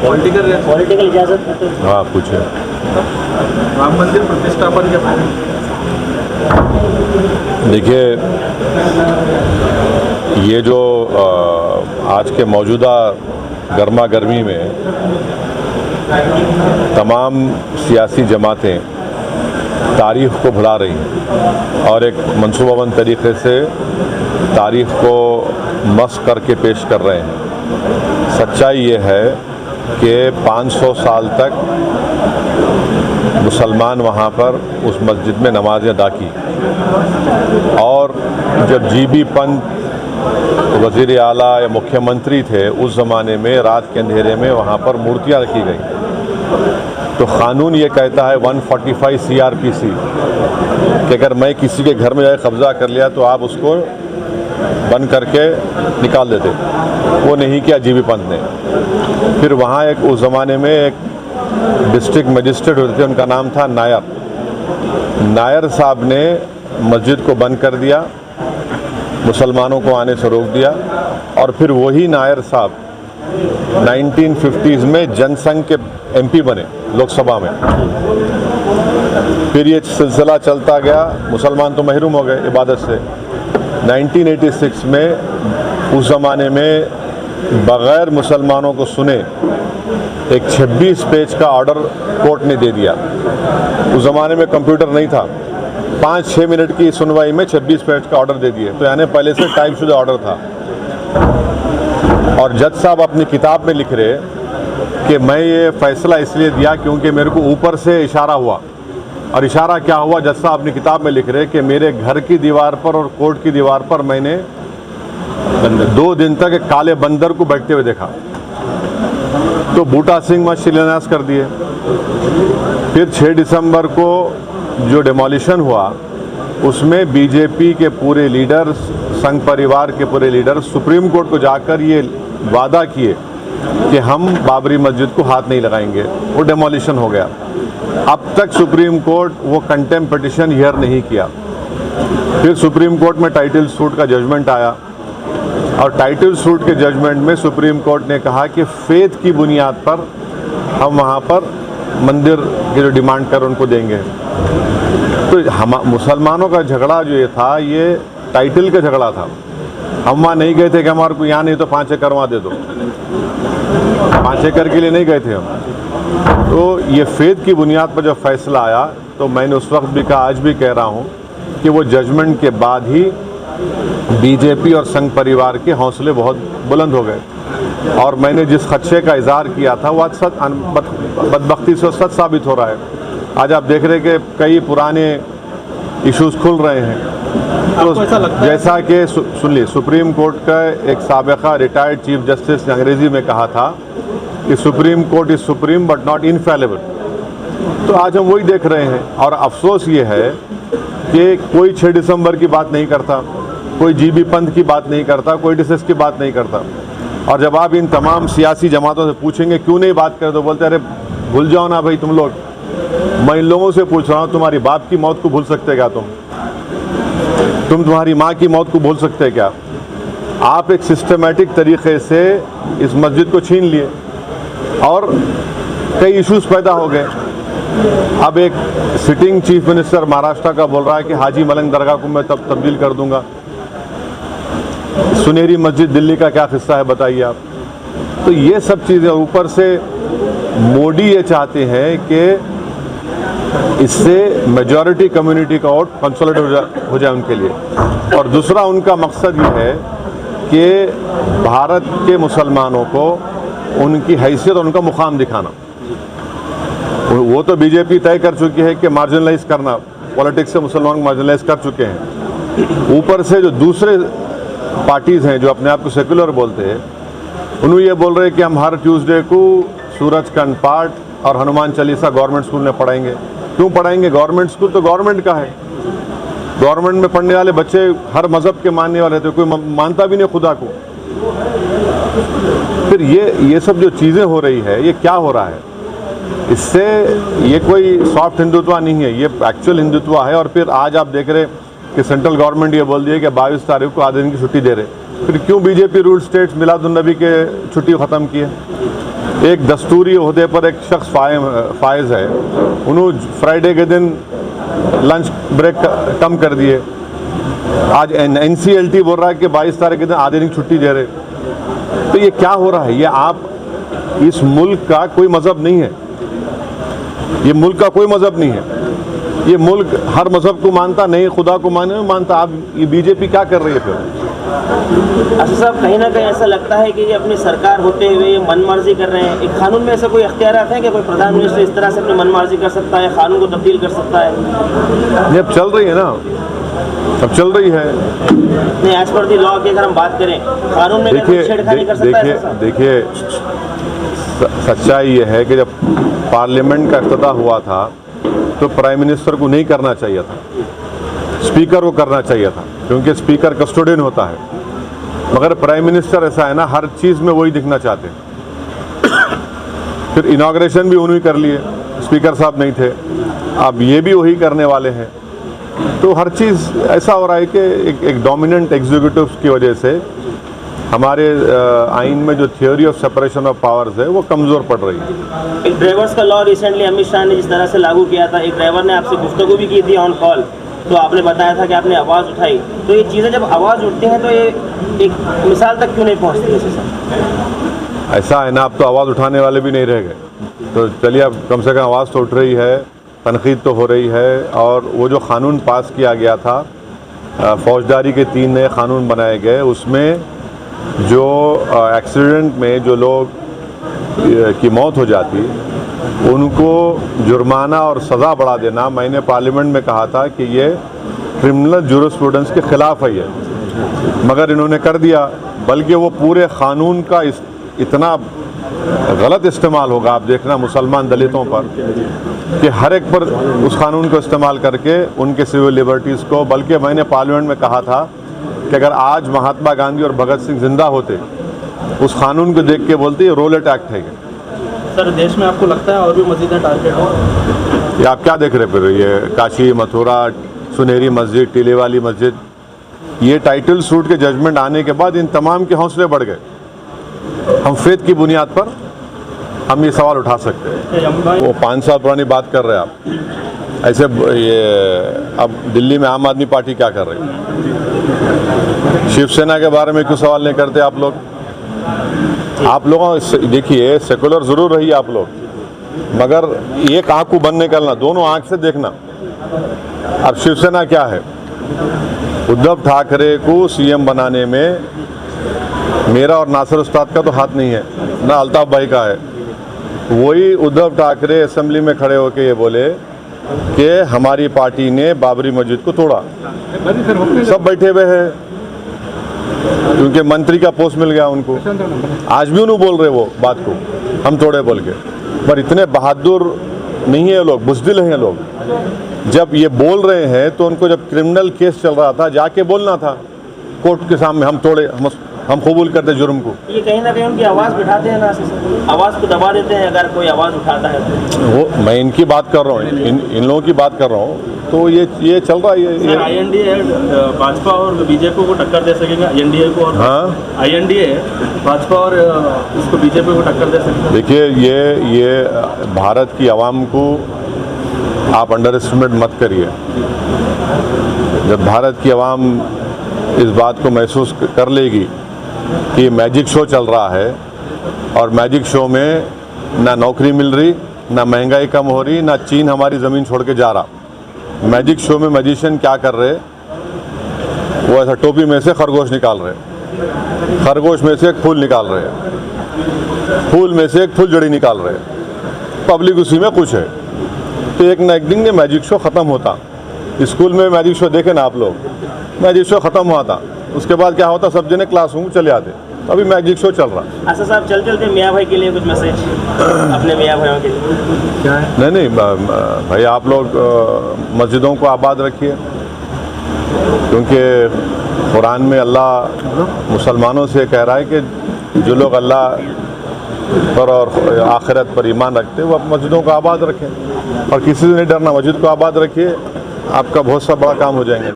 Political इजाज़त है तो हाँ पूछे। राम मंदिर प्रतिष्ठापन के बारे में देखिए, ये जो आज के मौजूदा गर्मा गर्मी में तमाम सियासी जमातें तारीख़ को भुला रही हैं और एक मंसूबाबंद तरीक़े से तारीख़ को मस्ख़ करके पेश कर रहे हैं। सच्चाई ये है कि 500 साल तक मुसलमान वहाँ पर उस मस्जिद में नमाज़ें अदा की और जब जीबी पंत वज़ीर आला या मुख्यमंत्री थे उस ज़माने में रात के अंधेरे में वहाँ पर मूर्तियाँ रखी गई। तो क़ानून ये कहता है 145 CRPC कि अगर मैं किसी के घर में जाकर कब्ज़ा कर लिया तो आप उसको बंद करके निकाल देते। वो नहीं किया जीबी पंत ने। फिर वहाँ एक उस ज़माने में एक डिस्ट्रिक्ट मजिस्ट्रेट होते थे, उनका नाम था नायर साहब ने मस्जिद को बंद कर दिया, मुसलमानों को आने से रोक दिया और फिर वही नायर साहब 1950s में जनसंघ के MP बने लोकसभा में। फिर ये सिलसिला चलता गया, मुसलमान तो महरूम हो गए इबादत से। 1986 में उस ज़माने में बग़ैर मुसलमानों को सुने एक 26 पेज का ऑर्डर कोर्ट ने दे दिया। उस ज़माने में कंप्यूटर नहीं था, 5-6 मिनट की सुनवाई में 26 पेज का ऑर्डर दे दिए। तो यानी पहले से टाइपशुदा ऑर्डर था। और जज साहब अपनी किताब में लिख रहे कि मैं ये फ़ैसला इसलिए दिया क्योंकि मेरे को ऊपर से इशारा हुआ। और इशारा क्या हुआ? जज साहब अपनी किताब में लिख रहे कि मेरे घर की दीवार पर और कोर्ट की दीवार पर मैंने 2 दिन तक एक काले बंदर को बैठते हुए देखा। तो बूटा सिंह में शिलान्यास कर दिए। फिर 6 दिसंबर को जो डेमोलिशन हुआ उसमें बीजेपी के पूरे लीडर, संघ परिवार के पूरे लीडर सुप्रीम कोर्ट को जाकर ये वादा किए कि हम बाबरी मस्जिद को हाथ नहीं लगाएंगे। वो डेमोलिशन हो गया। अब तक सुप्रीम कोर्ट वो कंटेम्प्ट पिटिशन हियर नहीं किया। फिर सुप्रीम कोर्ट में टाइटल सूट का जजमेंट आया और टाइटल सूट के जजमेंट में सुप्रीम कोर्ट ने कहा कि फेथ की बुनियाद पर हम वहाँ पर मंदिर की जो डिमांड कर उनको देंगे। तो हम मुसलमानों का झगड़ा जो ये था ये टाइटल का झगड़ा था। हम वहाँ नहीं गए थे कि हमारे को यहाँ नहीं तो 5 एकड़ वहाँ दे दो। 5 एकड़ के लिए नहीं गए थे हम। तो ये फेथ की बुनियाद पर जब फैसला आया तो मैंने उस वक्त भी कहा, आज भी कह रहा हूँ कि वो जजमेंट के बाद ही बीजेपी और संघ परिवार के हौसले बहुत बुलंद हो गए। और मैंने जिस खदशे का इजहार किया था वो आज बदबख्ती से सच साबित हो रहा है। आज आप देख रहे हैं कि कई पुराने इश्यूज खुल रहे हैं। तो जैसा कि सुन ली, सुप्रीम कोर्ट का एक साबिका रिटायर्ड चीफ जस्टिस ने अंग्रेज़ी में कहा था कि supreme court is supreme but not infallible. तो आज हम वही देख रहे हैं। और अफसोस ये है कि कोई 6 दिसंबर की बात नहीं करता, कोई जीबी पंत की बात नहीं करता, कोई डिसेस की बात नहीं करता। और जब आप इन तमाम सियासी जमातों से पूछेंगे क्यों नहीं बात करते, तो बोलते अरे भूल जाओ ना भाई तुम लोग। मैं इन लोगों से पूछ रहा हूँ, तुम्हारी बाप की मौत को भूल सकते क्या तुम तुम्हारी माँ की मौत को भूल सकते क्या? आप एक सिस्टमेटिक तरीक़े से इस मस्जिद को छीन लिए और कई इश्यूज पैदा हो गए। अब एक सिटिंग चीफ मिनिस्टर महाराष्ट्र का बोल रहा है कि हाजी मलंग दरगाह को मैं तब्दील कर दूंगा। सुनहरी मस्जिद दिल्ली का क्या किस्सा है बताइए आप। तो ये सब चीज़ें, ऊपर से मोदी ये चाहते हैं कि इससे मेजॉरिटी कम्युनिटी का वोट कंसोलिडेट हो जाए उनके लिए। और दूसरा उनका मकसद ये है कि भारत के मुसलमानों को उनकी हैसियत और उनका मुकाम दिखाना। वो तो बीजेपी तय कर चुकी है कि मार्जिनलाइज करना, पॉलिटिक्स से मुसलमान को मार्जिनलाइज कर चुके हैं। ऊपर से जो दूसरे पार्टीज़ हैं जो अपने आप को सेकुलर बोलते हैं, उन्होंने ये बोल रहे हैं कि हम हर ट्यूसडे को सूरज कंड पाठ और हनुमान चालीसा गवर्नमेंट स्कूल में पढ़ाएंगे। क्यों पढ़ाएंगे? गवर्नमेंट स्कूल तो गवर्नमेंट का है। गवर्नमेंट में पढ़ने वाले बच्चे हर मज़हब के मानने वाले थे, कोई मानता भी नहीं खुदा को। फिर ये सब जो चीज़ें हो रही है, ये क्या हो रहा है? इससे ये कोई सॉफ्ट हिंदुत्व नहीं है, ये एक्चुअल हिंदुत्व है। और फिर आज आप देख रहे कि सेंट्रल गवर्नमेंट ये बोल दिए कि 22 तारीख को आधे दिन की छुट्टी दे रहे। फिर क्यों बीजेपी रूल स्टेट्स मिलादुन्नबी के छुट्टी ख़त्म की है? एक दस्तूरी ओहदे पर एक शख्स फायज है, उन्होंने फ्राइडे के दिन लंच ब्रेक कम कर दिए। आज NCLT बोल रहा है कि 22 तारीख के दिन आधे दिन छुट्टी दे रहे। तो ये क्या हो रहा है? ये आप, इस मुल्क का कोई मज़हब नहीं है, ये मुल्क का कोई मज़हब नहीं है। ये मुल्क हर मज़हब को मानता नहीं, खुदा को मानता। आप ये बीजेपी क्या कर रही है फिर? असद साहब, कहीं ना कहीं ऐसा लगता है कि ये अपनी सरकार होते हुए ये मनमर्जी कर रहे हैं। एक कानून में ऐसा कोई अख्तियारात हैं कि कोई प्रधान मिनिस्टर इस तरह से अपनी मनमर्जी कर सकता है, कानून को तब्दील कर सकता है? ये अब चल रही है ना, अब चल रही है। नहीं, एज पर दी लॉ की अगर हम बात करें, कानून में छेड़खानी कर सकता है? देखिए, सच्चाई ये है कि जब पार्लियामेंट का इफ्तिताह हुआ था तो प्राइम मिनिस्टर को नहीं करना चाहिए था, स्पीकर को करना चाहिए था, क्योंकि स्पीकर कस्टोडियन होता है। मगर प्राइम मिनिस्टर ऐसा है ना, हर चीज़ में वही दिखना चाहते हैं। फिर इनॉग्रेशन भी उन्होंने कर लिए, स्पीकर साहब नहीं थे, अब ये भी वही करने वाले हैं। तो हर चीज़ ऐसा हो रहा है कि एक डोमिनेंट एग्जीक्यूटिव की वजह से हमारे आइन में जो theory of separation of powers है वो कमज़ोर पड़ रही है। एक ड्राइवर्स का लॉ रिसेंटली अमित शाह ने जिस तरह से लागू किया था, एक ड्राइवर ने आपसे गुफ्तगू भी की थी ऑन कॉल, तो आपने बताया था कि आपने आवाज़ उठाई। तो ये चीज़ें जब आवाज़ उठती हैं तो ये एक मिसाल तक क्यों नहीं पहुँचती? ऐसा है ना, अब तो आवाज़ उठाने वाले भी नहीं रह गए। तो चलिए, अब कम से कम आवाज़ तो उठ रही है, तनकीद तो हो रही है। और वो जो क़ानून पास किया गया था, फौजदारी के 3 नए क़ानून बनाए गए, उसमें जो एक्सीडेंट में जो लोग की मौत हो जाती उनको जुर्माना और सज़ा बढ़ा देना, मैंने पार्लियामेंट में कहा था कि ये क्रिमिनल जूरिस्प्रूडेंस के ख़िलाफ़ है ये, मगर इन्होंने कर दिया। बल्कि वो पूरे क़ानून का इतना गलत इस्तेमाल होगा, आप देखना मुसलमान दलितों पर, कि हर एक पर उस कानून को इस्तेमाल करके उनके सिविल लिबर्टीज़ को। बल्कि मैंने पार्लियामेंट में कहा था कि अगर आज महात्मा गांधी और भगत सिंह जिंदा होते, उस कानून को देख के बोलते ये रोलेट एक्ट है। सर, देश में आपको लगता है और भी मस्जिदें टारगेट हो? ये आप क्या देख रहे फिर? ये काशी, मथुरा, सुनहरी मस्जिद, टीले वाली मस्जिद, ये टाइटल सूट के जजमेंट आने के बाद इन तमाम के हौसले बढ़ गए। हम फेथ की बुनियाद पर हम ये सवाल उठा सकते हैं। वो 5 साल पुरानी बात कर रहे हैं आप ऐसे। ये अब दिल्ली में आम आदमी पार्टी क्या कर रही है? शिवसेना के बारे में क्यों सवाल नहीं करते आप लोग? आप लोगों देखिए, सेकुलर ज़रूर रही आप लोग, मगर एक आँख को बंद निकलना, दोनों आँख से देखना। अब शिवसेना क्या है? उद्धव ठाकरे को सीएम बनाने में मेरा और नासिर उस्ताद का तो हाथ नहीं है, ना अल्ताफ भाई का है। वही उद्धव ठाकरे असेंबली में खड़े होकर ये बोले कि हमारी पार्टी ने बाबरी मस्जिद को तोड़ा। सब बैठे हुए हैं क्योंकि मंत्री का पोस्ट मिल गया उनको। आज भी उन्होंने बोल रहे वो बात को, हम तोड़े बोल के। पर इतने बहादुर नहीं है लोग, बुज़दिल हैं लोग। जब ये बोल रहे हैं तो उनको जब क्रिमिनल केस चल रहा था जाके बोलना था कोर्ट के सामने, हम तोड़े, हम कबूल करते जुर्म को। ये कहीं ना कहीं उनकी आवाज़ बिठाते हैं ना, आवाज़ को दबा देते हैं अगर कोई आवाज़ उठाता है तो। वो मैं इनकी बात कर रहा हूँ, इन लोगों की बात कर रहा हूँ। तो ये चल रहा है। ये INDA भाजपा और बीजेपी को टक्कर दे सकेगा? INDA को और INDA भाजपा और इसको बीजेपी को टक्कर दे सकेगा? देखिए, ये भारत की आवाम को आप अंडर एस्टिमेट मत करिए। जब भारत की आवाम इस बात को महसूस कर लेगी कि मैजिक शो चल रहा है और मैजिक शो में ना नौकरी मिल रही, ना महंगाई कम हो रही, ना चीन हमारी ज़मीन छोड़ के जा रहा। मैजिक शो में मैजिशियन क्या कर रहे? वो ऐसा टोपी में से खरगोश निकाल रहे, खरगोश में से एक फूल निकाल रहे, फूल में से एक फुलझड़ी निकाल रहे। पब्लिक उसी में खुश है। तो एक न एक दिन ये मैजिक शो ख़त्म होता। स्कूल में मैजिक शो देखे ना आप लोग, मैजिक शो ख़त्म हुआ था, उसके बाद क्या होता, सब जने क्लासरूम चले आते। अभी मैजिक शो चल रहा। अच्छा साहब, चलते मियाँ भाई के लिए कुछ मैसेज अपने मियाँ भाइयों के लिए? क्या है? नहीं भाई, आप लोग मस्जिदों को आबाद रखिए, क्योंकि कुरान में अल्लाह मुसलमानों से कह रहा है कि जो लोग अल्लाह पर और आखिरत पर ईमान रखते हैं वो मस्जिदों को आबाद रखें और किसी से नहीं डरना। मस्जिद को आबाद रखिए, आपका बहुत सा बड़ा काम हो जाएंगे।